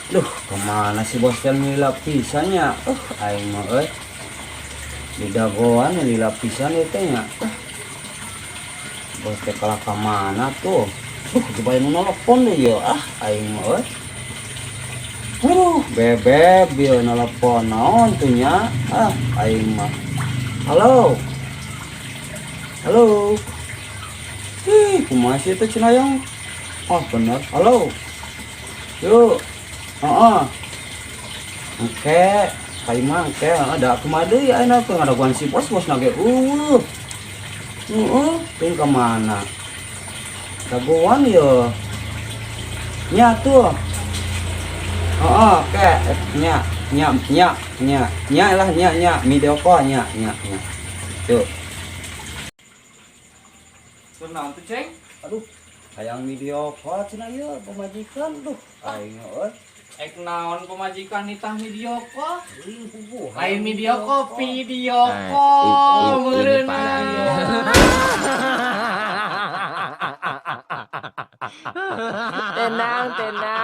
Duh, kemana si bos yang lapisannya? Aing mah di dagoan yang dilapisan itu nya. Bos teh kalah kemana tuh? Coba yang nelfon deh ya. Aing mah bebek dia nelfon naon tuh nya. Aing mah. Halo. Halo. Kumaha sih itu Cinayong? Bener. Halo. Yuk. Oke. Kaimang ke ada kemana ya enak ada guan si bos nage ting kemana daguan yo nya tuh oke nya lah nya video call nya tuh Tenang tuh ceng. aduh sayang video call cina ieu pemajikan tuh aing Ek naon pemajikan nitah video call. puguh Lain video call, video call. Meureunna. Tenang, tenang.